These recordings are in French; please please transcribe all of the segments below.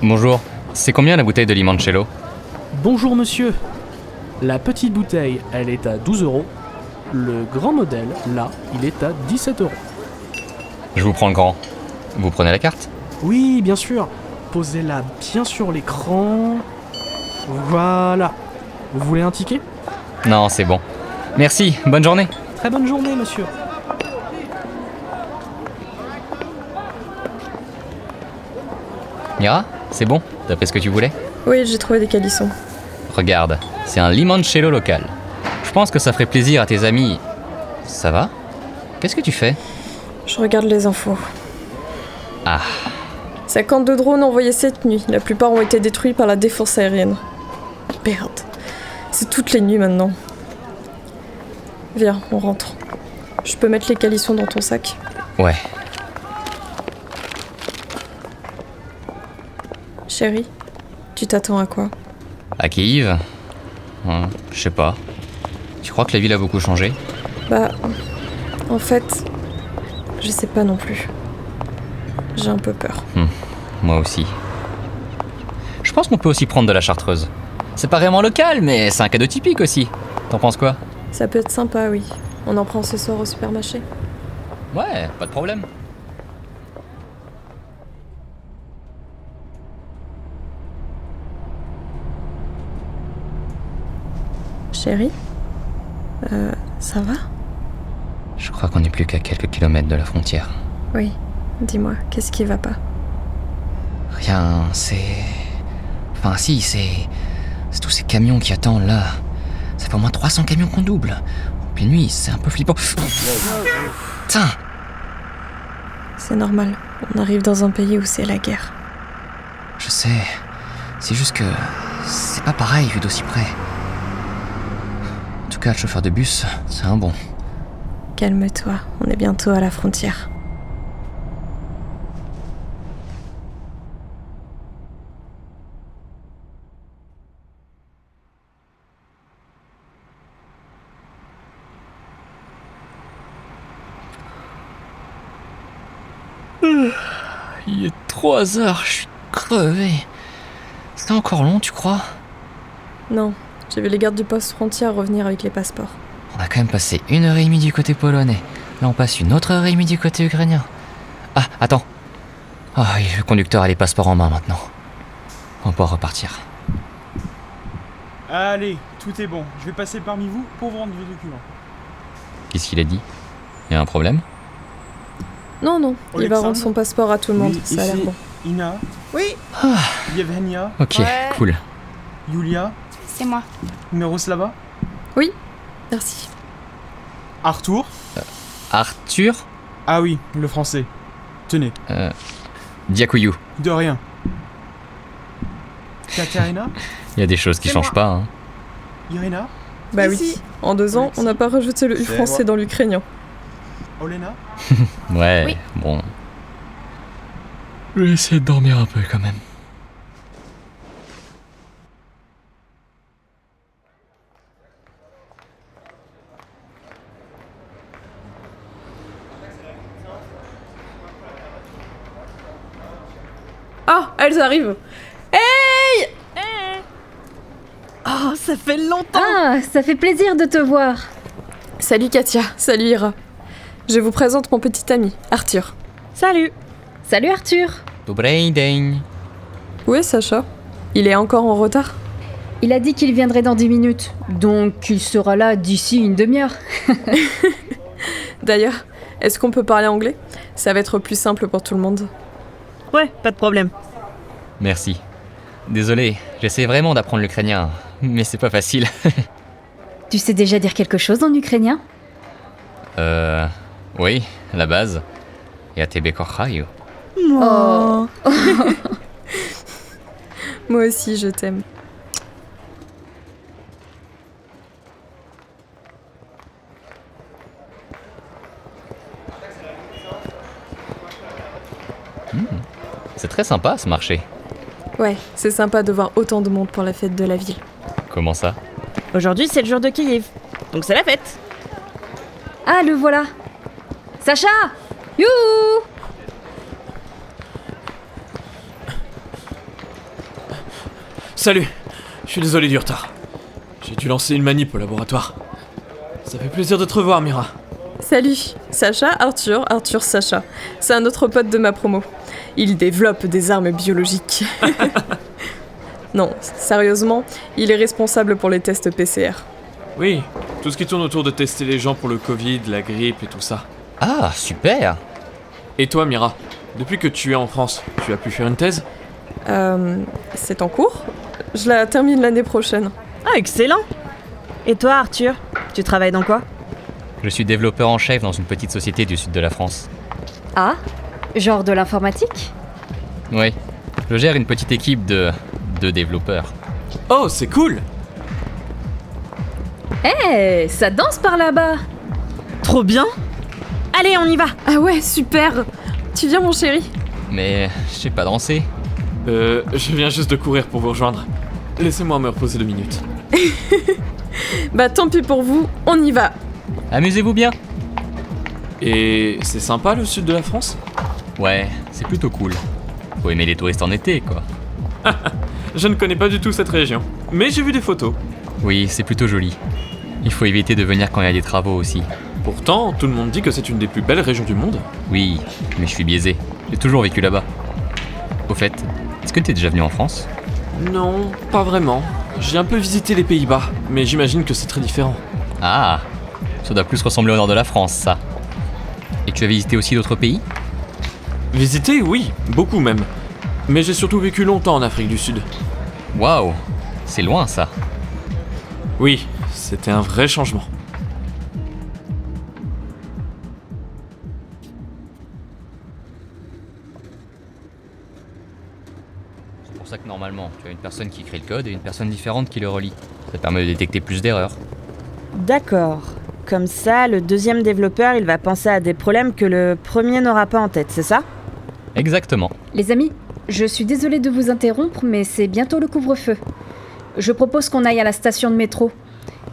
Bonjour, c'est combien la bouteille de limoncello? Bonjour monsieur. La petite bouteille, elle est à 12 €. Le grand modèle, là, il est à 17 €. Je vous prends le grand. Vous prenez la carte? Oui, bien sûr. Posez-la bien sur l'écran. Voilà. Vous voulez un ticket? Non, c'est bon. Merci, bonne journée. Très bonne journée, monsieur. Mira, c'est bon? T'as fait ce que tu voulais? Oui, j'ai trouvé des calissons. Regarde, c'est un limoncello local. Je pense que ça ferait plaisir à tes amis. Ça va? Qu'est-ce que tu fais? Je regarde les infos. Ah, 52 drones envoyés cette nuit. La plupart ont été détruits par la défense aérienne. Merde. C'est toutes les nuits maintenant. Viens, on rentre. Je peux mettre les calissons dans ton sac? ouais. Chérie, tu t'attends à quoi? À Kiev? Je sais pas. Tu crois que la ville a beaucoup changé? Bah, en fait, je sais pas non plus. J'ai un peu peur. Moi aussi. Je pense qu'on peut aussi prendre de la chartreuse. C'est pas vraiment local, mais c'est un cadeau typique aussi. T'en penses quoi? Ça peut être sympa, oui. On en prend ce soir au supermarché. Ouais, pas de problème. Chérie? Ça va? Je crois qu'on n'est plus qu'à quelques kilomètres de la frontière. Oui. Dis-moi, qu'est-ce qui va pas? Rien, c'est... Enfin si, c'est tous ces camions qui attendent là. Ça fait au moins 300 camions qu'on double. En pleine nuit, c'est un peu flippant. Putain! C'est normal. On arrive dans un pays où c'est la guerre. Je sais. C'est juste que... c'est pas pareil vu d'aussi près. En tout cas, le chauffeur de bus, c'est un bon. Calme-toi, on est bientôt à la frontière. Il est 3 heures, je suis crevé. C'est encore long, tu crois? Non, j'ai vu les gardes du poste frontière revenir avec les passeports. On a quand même passé 1h30 du côté polonais. Là, on passe 1h30 du côté ukrainien. Ah, attends. Ah, le conducteur a les passeports en main maintenant. On va pouvoir repartir. Allez, tout est bon. Je vais passer parmi vous pour vous rendre vos documents. Qu'est-ce qu'il a dit? Y a un problème? Non, il va Alexandre rendre son passeport à tout le monde, Oui, ça a l'air ici, bon. Ina, Oui, Yevgenia, Ok, Ouais. cool. Yulia, c'est moi. Miroslava, Oui, merci. Arthur. Arthur? Ah oui, le français. Tenez, Diakouyou. de rien. Katerina, Il y a des choses qui C'est changent moi. pas, hein. Irina, Bah Ici. oui, en 2 ans, on n'a pas rajouté le U C'est français moi. dans l'ukrainien. Olena. Ouais, Oui. bon. Je vais essayer de dormir un peu quand même. Ah, elles arrivent. Oh, ça fait longtemps. Ah, ça fait plaisir de te voir. Salut Katia, salut Ira. Je vous présente mon petit ami, Arthur. Salut. Salut Arthur. Dobrej dzień. Où est Sacha? Il est encore en retard? Il a dit qu'il viendrait dans 10 minutes, donc il sera là d'ici une demi-heure. D'ailleurs, est-ce qu'on peut parler anglais? Ça va être plus simple pour tout le monde. Ouais, pas de problème. Merci. Désolé, j'essaie vraiment d'apprendre l'ukrainien, mais c'est pas facile. Tu sais déjà dire quelque chose en ukrainien? Oui, la base. Ja ciebie kochаю. Oh. Moi aussi, je t'aime. C'est très sympa ce marché. Ouais, c'est sympa de voir autant de monde pour la fête de la ville. Comment ça? Aujourd'hui, c'est le jour de Kiev. Donc c'est la fête. Ah, le voilà. Sacha! Youhou! Salut. Je suis désolé du retard. J'ai dû lancer une manip au laboratoire. Ça fait plaisir de te revoir, Mira. Salut, Sacha, Arthur, Sacha. C'est un autre pote de ma promo. Il développe des armes biologiques. Non, sérieusement, il est responsable pour les tests PCR. Oui, tout ce qui tourne autour de tester les gens pour le Covid, la grippe et tout ça. Ah, super. Et toi, Mira, depuis que tu es en France, tu as pu faire une thèse ? C'est en cours. Je la termine l'année prochaine. Ah, excellent. Et toi, Arthur, tu travailles dans quoi? Je suis développeur en chef dans une petite société du sud de la France. Ah, genre de l'informatique? Oui, je gère une petite équipe de développeurs. Oh, c'est cool. Eh, ça danse par là-bas. Trop bien. Allez, on y va. Ah ouais, super. Tu viens, mon chéri? Mais je sais pas danser. Je viens juste de courir pour vous rejoindre. Laissez-moi me reposer 2 minutes. Bah tant pis pour vous, on y va. Amusez-vous bien. Et c'est sympa le sud de la France ? Ouais, c'est plutôt cool. Faut aimer les touristes en été, quoi. Je ne connais pas du tout cette région, mais j'ai vu des photos. Oui, c'est plutôt joli. Il faut éviter de venir quand il y a des travaux aussi. Pourtant, tout le monde dit que c'est une des plus belles régions du monde. Oui, mais je suis biaisé. J'ai toujours vécu là-bas. Au fait, est-ce que t'es déjà venu en France ? Non, pas vraiment. J'ai un peu visité les Pays-Bas, mais j'imagine que c'est très différent. Ah, ça doit plus ressembler au nord de la France, ça. Et tu as visité aussi d'autres pays ? Visiter, oui, beaucoup même. Mais j'ai surtout vécu longtemps en Afrique du Sud. Waouh, c'est loin ça. Oui, c'était un vrai changement. C'est pour ça que normalement, tu as une personne qui écrit le code et une personne différente qui le relie. Ça permet de détecter plus d'erreurs. D'accord. Comme ça, le deuxième développeur, il va penser à des problèmes que le premier n'aura pas en tête, c'est ça? Exactement. Les amis, je suis désolée de vous interrompre, mais c'est bientôt le couvre-feu. Je propose qu'on aille à la station de métro,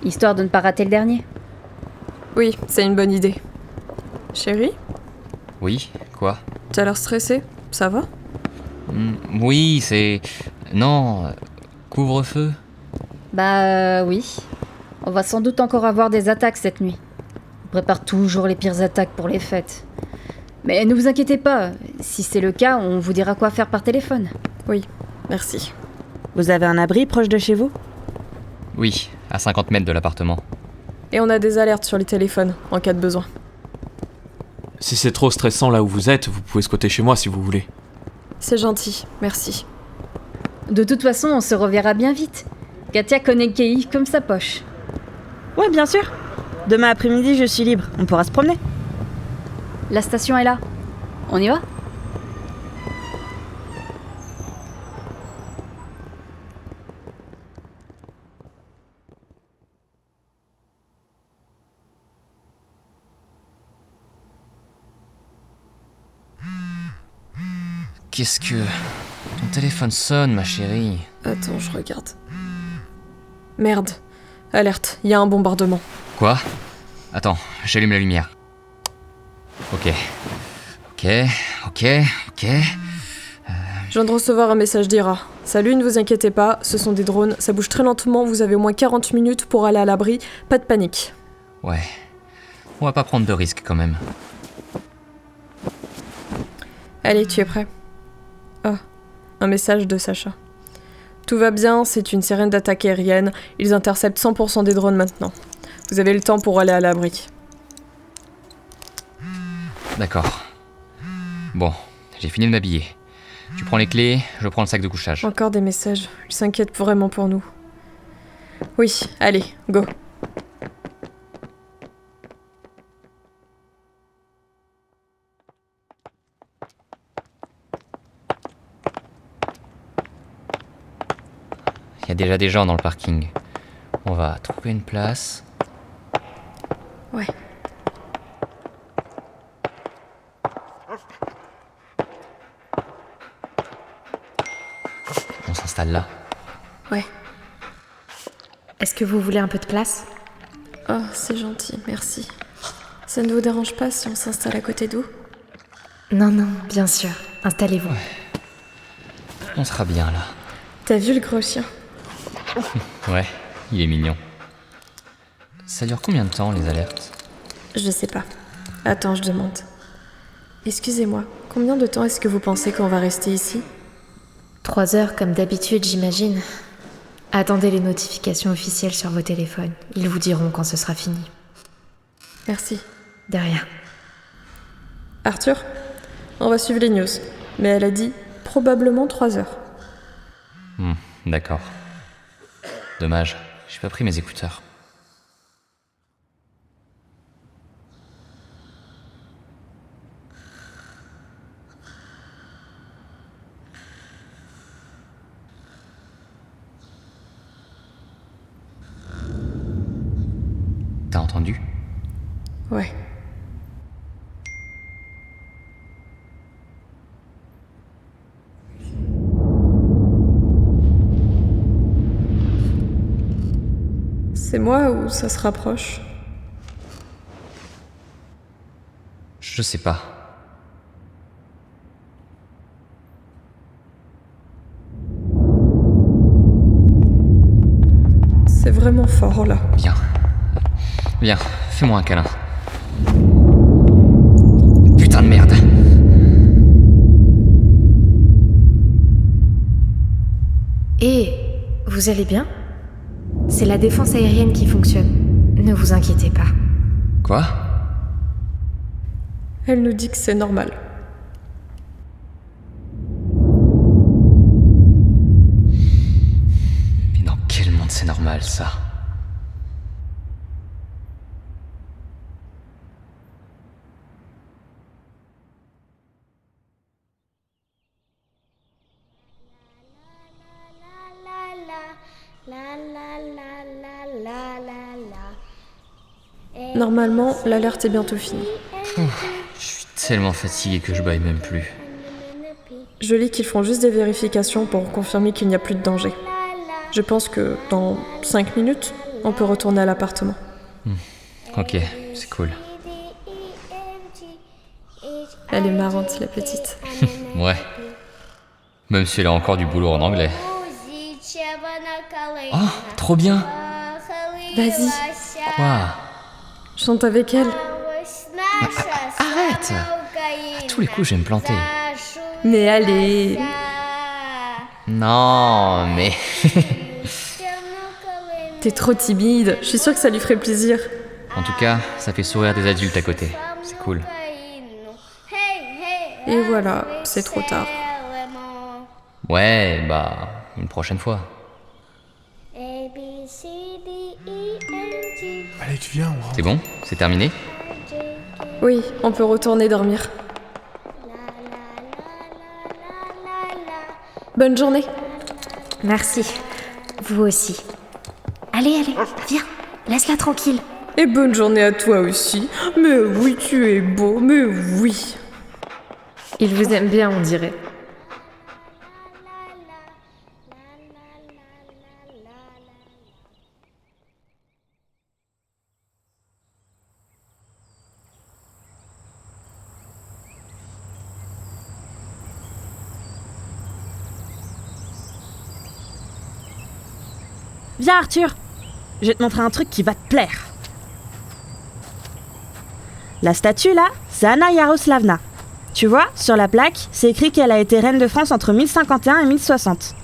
histoire de ne pas rater le dernier. Oui, c'est une bonne idée. Chérie, Oui, quoi ? t'as l'air stressée, ça va? Oui, c'est... Non, couvre-feu. Bah oui. On va sans doute encore avoir des attaques cette nuit. On prépare toujours les pires attaques pour les fêtes. Mais ne vous inquiétez pas, si c'est le cas, on vous dira quoi faire par téléphone. Oui, merci. Vous avez un abri proche de chez vous? Oui, à 50 mètres de l'appartement. Et on a des alertes sur les téléphones, en cas de besoin. Si c'est trop stressant là où vous êtes, vous pouvez squatter chez moi si vous voulez. C'est gentil, merci. De toute façon, on se reverra bien vite. Katia connaît Kei comme sa poche. Ouais, bien sûr. Demain après-midi, je suis libre. On pourra se promener. La station est là. On y va ? Qu'est-ce que... Ton téléphone sonne, ma chérie. Attends, je regarde. Merde. Alerte, il y a un bombardement. Quoi ? Attends, j'allume la lumière. Ok. Je viens de recevoir un message d'Ira. Salut, ne vous inquiétez pas, ce sont des drones, ça bouge très lentement, vous avez au moins 40 minutes pour aller à l'abri, pas de panique. Ouais. On va pas prendre de risques quand même. Allez, tu es prêt? Ah, un message de Sacha. Tout va bien, c'est une sirène d'attaque aérienne, ils interceptent 100% des drones maintenant. Vous avez le temps pour aller à l'abri. D'accord. Bon, j'ai fini de m'habiller. Tu prends les clés, je prends le sac de couchage. Encore des messages, ils s'inquiètent vraiment pour nous. Oui, allez, go. Il y a déjà des gens dans le parking. On va trouver une place. Ouais. On s'installe là. Ouais. Est-ce que vous voulez un peu de place? Oh, c'est gentil, merci. Ça ne vous dérange pas si on s'installe à côté d'où? Non, non, bien sûr. Installez-vous. On sera bien là. T'as vu le gros chien? Ouais, il est mignon. Ça dure combien de temps, les alertes? Je sais pas. Attends, je demande. Excusez-moi, combien de temps est-ce que vous pensez qu'on va rester ici? 3 heures comme d'habitude, j'imagine. Attendez les notifications officielles sur vos téléphones. Ils vous diront quand ce sera fini. Merci. De rien. Arthur, on va suivre les news. Mais elle a dit probablement 3 heures. D'accord. Dommage, j'ai pas pris mes écouteurs. T'as entendu? Ouais. C'est moi ou ça se rapproche? Je sais pas. C'est vraiment fort là. Viens. Viens, fais-moi un câlin. Putain de merde. Et vous allez bien? C'est la défense aérienne qui fonctionne. Ne vous inquiétez pas. Quoi? Elle nous dit que c'est normal. Mais dans quel monde c'est normal, ça? Normalement, l'alerte est bientôt finie. Je suis tellement fatigué que je baille même plus. Je lis qu'ils font juste des vérifications pour confirmer qu'il n'y a plus de danger. Je pense que dans 5 minutes, on peut retourner à l'appartement. Ok, c'est cool. Elle est marrante, la petite. Ouais. Même si elle a encore du boulot en anglais. Oh, trop bien! Vas-y, Quoi? chante avec elle. Arrête! À tous les coups, je vais me planter. Mais allez. Non, mais... T'es trop timide. Je suis sûre que ça lui ferait plaisir. En tout cas, ça fait sourire des adultes à côté. C'est cool. Et voilà, c'est trop tard. Ouais, bah, une prochaine fois. Allez, tu viens, on rentre. C'est bon? C'est terminé? Oui, on peut retourner dormir. Bonne journée. Merci. Vous aussi. Allez, viens. Laisse-la tranquille. Et bonne journée à toi aussi. Mais oui, tu es beau, mais oui. Il vous aime bien, on dirait. Viens Arthur, je vais te montrer un truc qui va te plaire. La statue là, c'est Anna Yaroslavna. Tu vois, sur la plaque, c'est écrit qu'elle a été reine de France entre 1051 et 1060.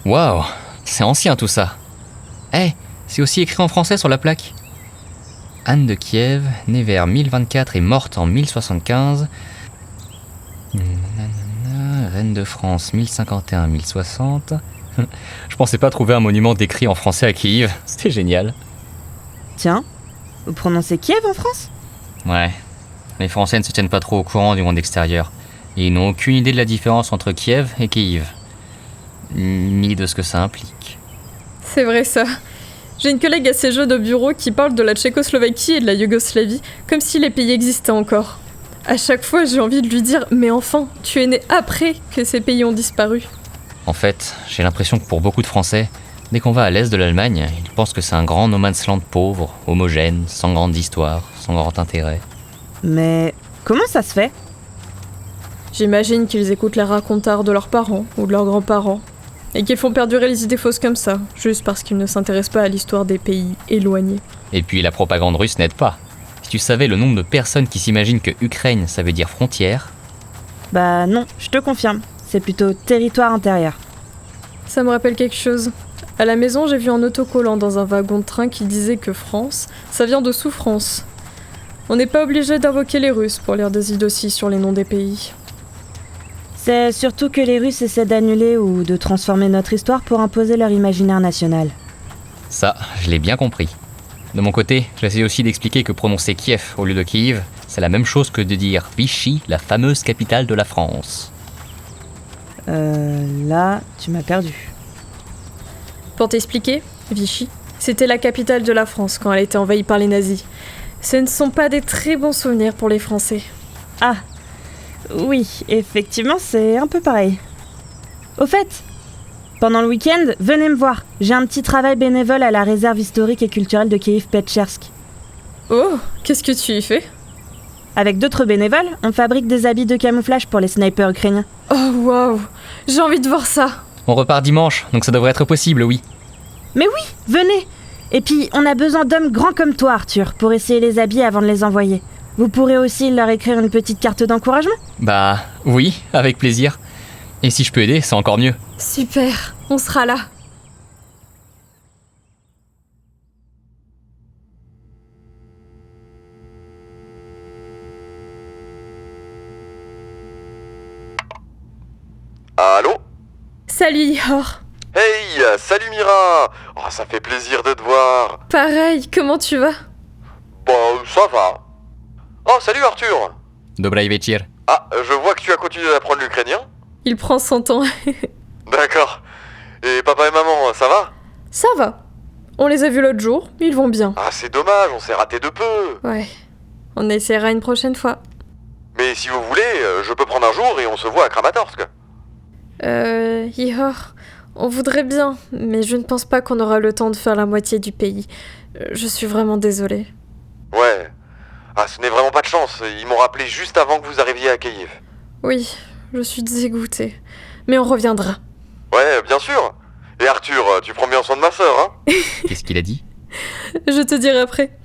Waouh, c'est ancien tout ça. Eh, c'est aussi écrit en français sur la plaque. Anne de Kiev, née vers 1024 et morte en 1075. Reine de France 1051-1060. Je pensais pas trouver un monument décrit en français à Kiev. C'était génial. Tiens, vous prononcez Kiev en France? Ouais. Les Français ne se tiennent pas trop au courant du monde extérieur. Et ils n'ont aucune idée de la différence entre Kiev et Kiev. Ni de ce que ça implique. C'est vrai ça. J'ai une collègue à ses jeux de bureau qui parle de la Tchécoslovaquie et de la Yougoslavie, comme si les pays existaient encore. À chaque fois, j'ai envie de lui dire « Mais enfin, tu es né après que ces pays ont disparu ». En fait, j'ai l'impression que pour beaucoup de Français, dès qu'on va à l'est de l'Allemagne, ils pensent que c'est un grand no man's land pauvre, homogène, sans grande histoire, sans grand intérêt. Mais comment ça se fait? J'imagine qu'ils écoutent les racontards de leurs parents ou de leurs grands-parents. Et qu'ils font perdurer les idées fausses comme ça, juste parce qu'ils ne s'intéressent pas à l'histoire des pays éloignés. Et puis la propagande russe n'aide pas. Si tu savais le nombre de personnes qui s'imaginent que Ukraine, ça veut dire frontière. Bah non, je te confirme. C'est plutôt territoire intérieur. Ça me rappelle quelque chose. À la maison, j'ai vu un autocollant dans un wagon de train qui disait que France, ça vient de souffrance. On n'est pas obligé d'invoquer les Russes pour lire des idioties sur les noms des pays. C'est surtout que les Russes essaient d'annuler ou de transformer notre histoire pour imposer leur imaginaire national. Ça, je l'ai bien compris. De mon côté, j'essaie aussi d'expliquer que prononcer Kiev au lieu de Kiev, c'est la même chose que de dire Vichy, la fameuse capitale de la France. Là, tu m'as perdu. Pour t'expliquer, Vichy, c'était la capitale de la France quand elle était envahie par les nazis. Ce ne sont pas des très bons souvenirs pour les Français. Ah, oui, effectivement, c'est un peu pareil. Au fait, pendant le week-end, venez me voir. J'ai un petit travail bénévole à la réserve historique et culturelle de Kiev-Petchersk. Oh, qu'est-ce que tu y fais? Avec d'autres bénévoles, on fabrique des habits de camouflage pour les snipers ukrainiens. Oh waouh, j'ai envie de voir ça. On repart dimanche, donc ça devrait être possible, oui. Mais oui, venez. Et puis, on a besoin d'hommes grands comme toi, Arthur, pour essayer les habits avant de les envoyer. Vous pourrez aussi leur écrire une petite carte d'encouragement? Bah oui, avec plaisir. Et si je peux aider, c'est encore mieux. Super, on sera là. Allô? Salut Ihor. Hey, salut Mira. Oh, ça fait plaisir de te voir. Pareil, comment tu vas? Bon, ça va. Oh, salut Arthur. Dobrai večer. Ah, je vois que tu as continué d'apprendre l'ukrainien. Il prend son temps. D'accord. Et papa et maman, ça va? Ça va. On les a vus l'autre jour, ils vont bien. Ah, c'est dommage, on s'est raté de peu. Ouais. On essaiera une prochaine fois. Mais si vous voulez, je peux prendre un jour et on se voit à Kramatorsk. Ihor, on voudrait bien, mais je ne pense pas qu'on aura le temps de faire la moitié du pays. Je suis vraiment désolée. Ouais. Ah, ce n'est vraiment pas de chance. Ils m'ont rappelé juste avant que vous arriviez à Kiev. Oui, je suis dégoûtée. Mais on reviendra. Ouais, bien sûr. Et Arthur, tu prends bien soin de ma sœur, hein? Qu'est-ce qu'il a dit? Je te dirai après.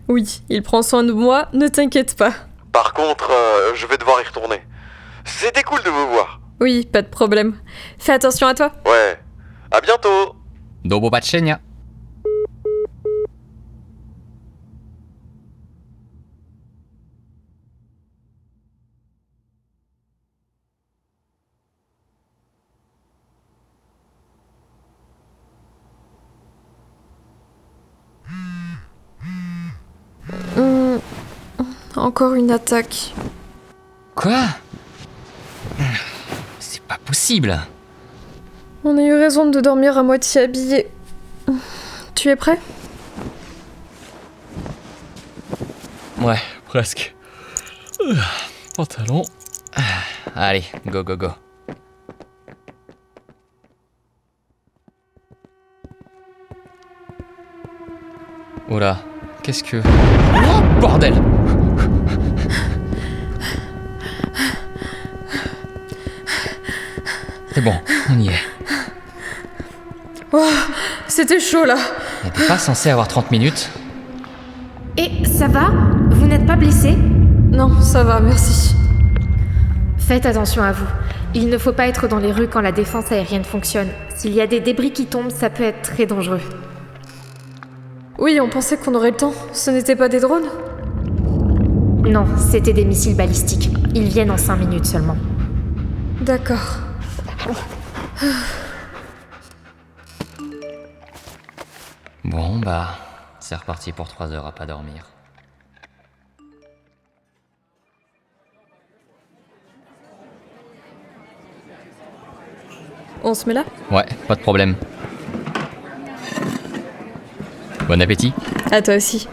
Oui, il prend soin de moi, ne t'inquiète pas. Par contre, je vais devoir y retourner. C'était cool de vous voir. Oui, pas de problème. Fais attention à toi. Ouais. À bientôt. Do popatrzenia. Encore une attaque. Quoi? C'est pas possible. On a eu raison de dormir à moitié habillé. Tu es prêt? Ouais, presque. Pantalon. Allez, go, go, go. Oula, qu'est-ce que... Oh, bordel! C'est bon, on y est. Oh, c'était chaud là. On n'était pas censé avoir 30 minutes. Et ça va? Vous n'êtes pas blessé? Non, ça va, merci. Faites attention à vous. Il ne faut pas être dans les rues quand la défense aérienne fonctionne. S'il y a des débris qui tombent, ça peut être très dangereux. Oui, on pensait qu'on aurait le temps. Ce n'était pas des drones? Non, c'était des missiles balistiques. Ils viennent en 5 minutes seulement. D'accord. Bon, bah, c'est reparti pour 3 heures à pas dormir. On se met là? Ouais, pas de problème. Bon appétit. À toi aussi.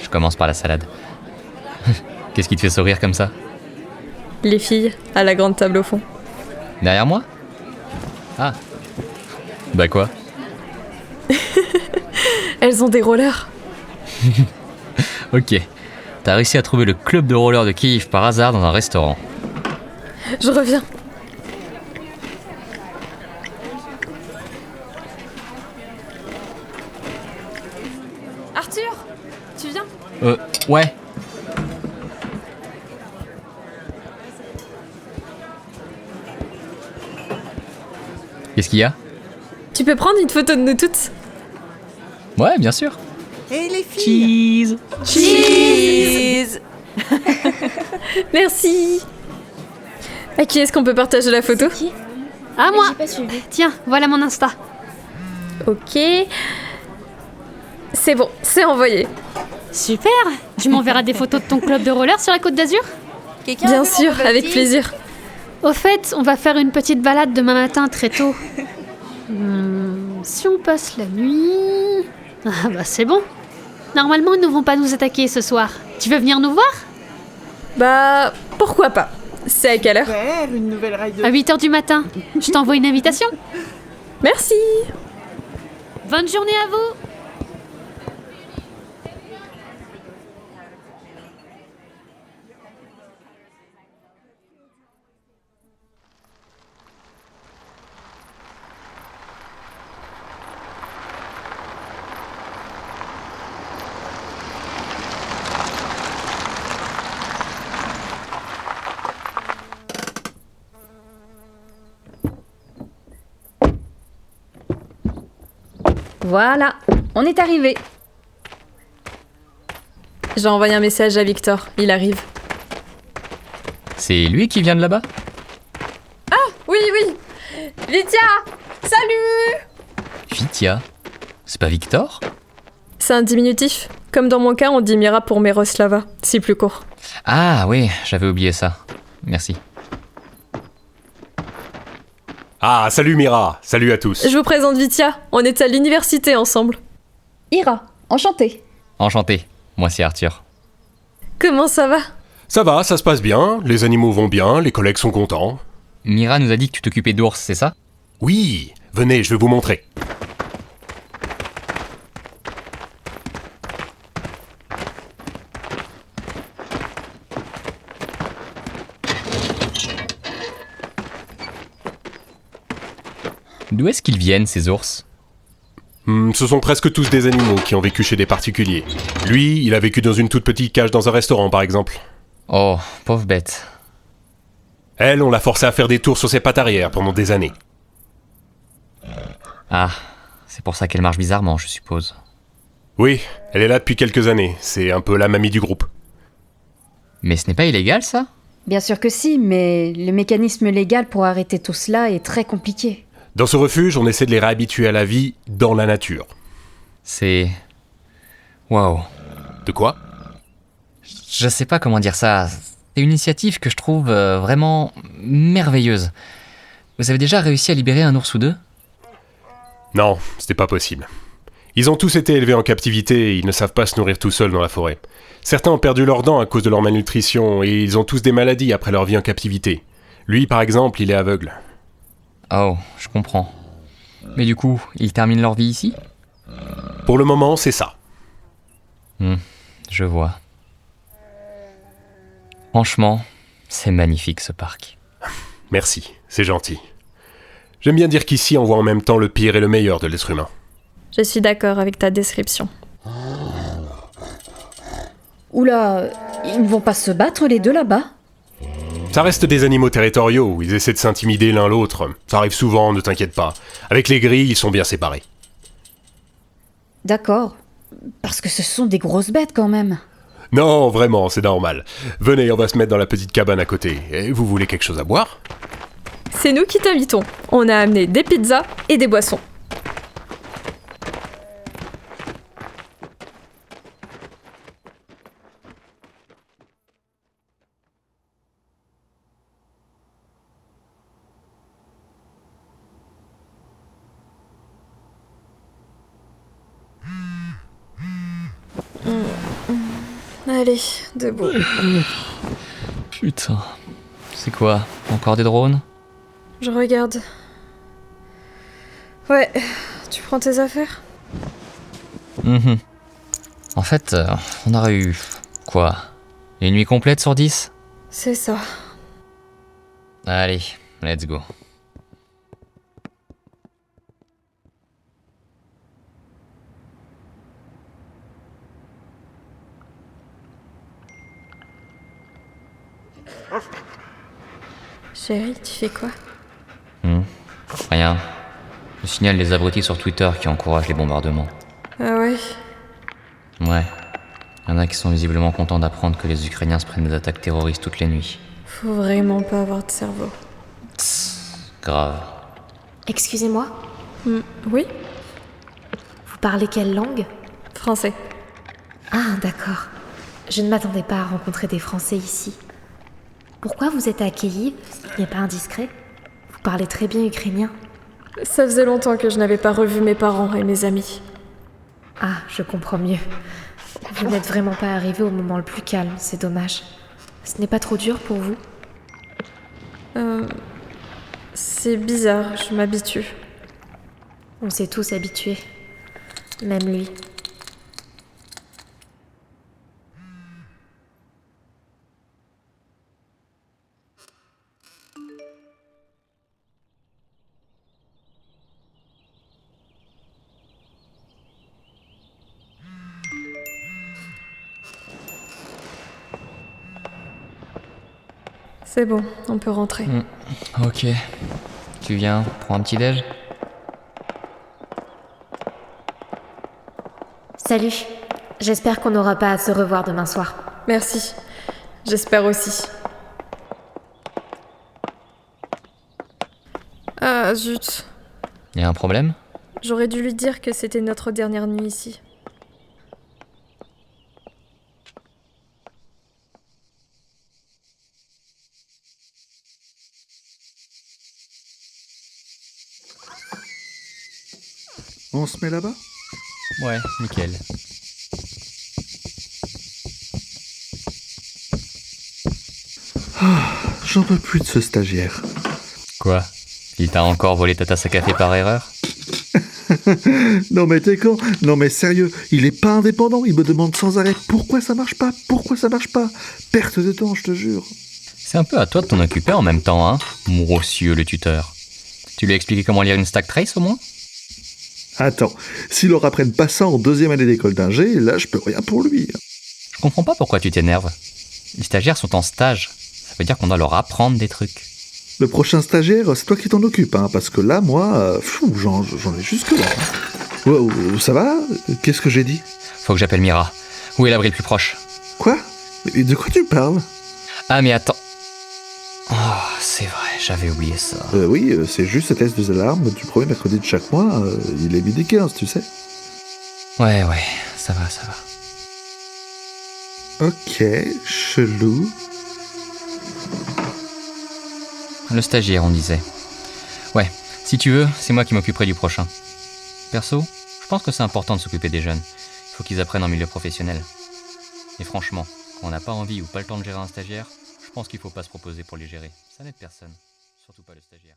Je commence par la salade. Qu'est-ce qui te fait sourire comme ça? Les filles, à la grande table au fond. Derrière moi? Ah. Bah quoi? Elles ont des rollers. Ok. T'as réussi à trouver le club de roller de Kiev par hasard dans un restaurant. Je reviens. Arthur, tu viens? Ouais. Qu'est-ce qu'il y a? Tu peux prendre une photo de nous toutes? Ouais, bien sûr. Et les filles? Cheese. Merci. À qui est-ce qu'on peut partager la photo? Qui? À moi. J'ai pas suivi. Tiens, voilà mon Insta. Ok. C'est bon, c'est envoyé. Super. Tu m'enverras des photos de ton club de roller sur la Côte d'Azur? Bien sûr, avec plaisir. Au fait, on va faire une petite balade demain matin très tôt. Si on passe la nuit... Ah bah c'est bon. Normalement, ils ne vont pas nous attaquer ce soir. Tu veux venir nous voir? Bah, pourquoi pas? C'est à quelle heure? Super, une nouvelle ride. À 8h du matin. Je t'envoie une invitation. Merci. Bonne journée à vous. Voilà, on est arrivé. J'ai envoyé un message à Victor, il arrive. C'est lui qui vient de là-bas? Oui, oui. Vitia, salut. Vitia? C'est pas Victor? C'est un diminutif. Comme dans mon cas, on dit Mira pour Miroslava. C'est plus court. Ah oui, j'avais oublié ça. Merci. Ah, salut Mira, salut à tous. Je vous présente Vitia. On est à l'université ensemble. Ira, enchantée. Enchanté, moi c'est Arthur. Comment ça va? Ça va, ça se passe bien, les animaux vont bien, les collègues sont contents. Mira nous a dit que tu t'occupais d'ours, c'est ça? Oui, venez, je vais vous montrer. D'où est-ce qu'ils viennent, ces ours? Ce sont presque tous des animaux qui ont vécu chez des particuliers. Lui, il a vécu dans une toute petite cage dans un restaurant, par exemple. Oh, pauvre bête. Elle, on l'a forcée à faire des tours sur ses pattes arrière pendant des années. Ah, c'est pour ça qu'elle marche bizarrement, je suppose. Oui, elle est là depuis quelques années, c'est un peu la mamie du groupe. Mais ce n'est pas illégal, ça? Bien sûr que si, mais le mécanisme légal pour arrêter tout cela est très compliqué. Dans ce refuge, on essaie de les réhabituer à la vie dans la nature. C'est... Waouh. De quoi? Je sais pas comment dire ça. C'est une initiative que je trouve vraiment merveilleuse. Vous avez déjà réussi à libérer un ours ou deux? Non, c'était pas possible. Ils ont tous été élevés en captivité et ils ne savent pas se nourrir tout seuls dans la forêt. Certains ont perdu leurs dents à cause de leur malnutrition et ils ont tous des maladies après leur vie en captivité. Lui, par exemple, il est aveugle. Oh, je comprends. Mais du coup, ils terminent leur vie ici? Pour le moment, c'est ça. Je vois. Franchement, c'est magnifique ce parc. Merci, c'est gentil. J'aime bien dire qu'ici, on voit en même temps le pire et le meilleur de l'être humain. Je suis d'accord avec ta description. Oula, ils ne vont pas se battre les deux là-bas? Ça reste des animaux territoriaux, ils essaient de s'intimider l'un l'autre. Ça arrive souvent, ne t'inquiète pas. Avec les grilles, ils sont bien séparés. D'accord. Parce que ce sont des grosses bêtes quand même. Non, vraiment, c'est normal. Venez, on va se mettre dans la petite cabane à côté. Et vous voulez quelque chose à boire? C'est nous qui t'invitons. On a amené des pizzas et des boissons. Allez, debout. Putain. C'est quoi? Encore des drones? Je regarde. Ouais, tu prends tes affaires? En fait, on aurait eu... quoi? Une nuit complète sur 10? C'est ça. Allez, let's go. Chérie, tu fais quoi? Rien. Je signale les abrutis sur Twitter qui encouragent les bombardements. Ah ouais? Ouais. Y en a qui sont visiblement contents d'apprendre que les Ukrainiens se prennent des attaques terroristes toutes les nuits. Faut vraiment pas avoir de cerveau. Grave. Excusez-moi, Oui? vous parlez quelle langue? Français. Ah, d'accord. Je ne m'attendais pas à rencontrer des Français ici. Pourquoi vous êtes à Kiev, ce n'est pas indiscret? Vous parlez très bien ukrainien. Ça faisait longtemps que je n'avais pas revu mes parents et mes amis. Ah, je comprends mieux. Vous n'êtes vraiment pas arrivé au moment le plus calme, c'est dommage. Ce n'est pas trop dur pour vous? C'est bizarre, je m'habitue. On s'est tous habitués. Même lui. C'est bon, on peut rentrer. Ok. Tu viens, prends un petit déj? Salut. J'espère qu'on n'aura pas à se revoir demain soir. Merci. J'espère aussi. Ah, zut. Y a un problème? J'aurais dû lui dire que c'était notre dernière nuit ici. On se met là-bas? Ouais, nickel. J'en peux plus de ce stagiaire. Quoi? Il t'a encore volé ta tasse à café par erreur? Non mais t'es con. Non mais sérieux, il est pas indépendant, il me demande sans arrêt pourquoi ça marche pas, Perte de temps, je te jure. C'est un peu à toi de t'en occuper en même temps, hein, monsieur le tuteur. Tu lui as expliqué comment lire une stack trace au moins? Attends, s'il leur apprenne pas ça en deuxième année d'école d'ingé, là je peux rien pour lui. Je comprends pas pourquoi tu t'énerves. Les stagiaires sont en stage. Ça veut dire qu'on doit leur apprendre des trucs. Le prochain stagiaire, c'est toi qui t'en occupes, hein, parce que là, moi, j'en ai jusque là. Wow, ça va? Qu'est-ce que j'ai dit? Faut que j'appelle Mira. Où est l'abri le plus proche? Quoi? Mais de quoi tu parles? Ah mais attends. Oh, c'est vrai, j'avais oublié ça. Oui, c'est juste le test des alarmes du premier mercredi de chaque mois. Il est midi 15, tu sais. Ouais, ça va. Ok, chelou. Le stagiaire, on disait. Ouais, si tu veux, c'est moi qui m'occuperai du prochain. Perso, je pense que c'est important de s'occuper des jeunes. Il faut qu'ils apprennent en milieu professionnel. Et franchement, quand on n'a pas envie ou pas le temps de gérer un stagiaire, je pense qu'il faut pas se proposer pour les gérer. Ça n'aide personne, surtout pas le stagiaire.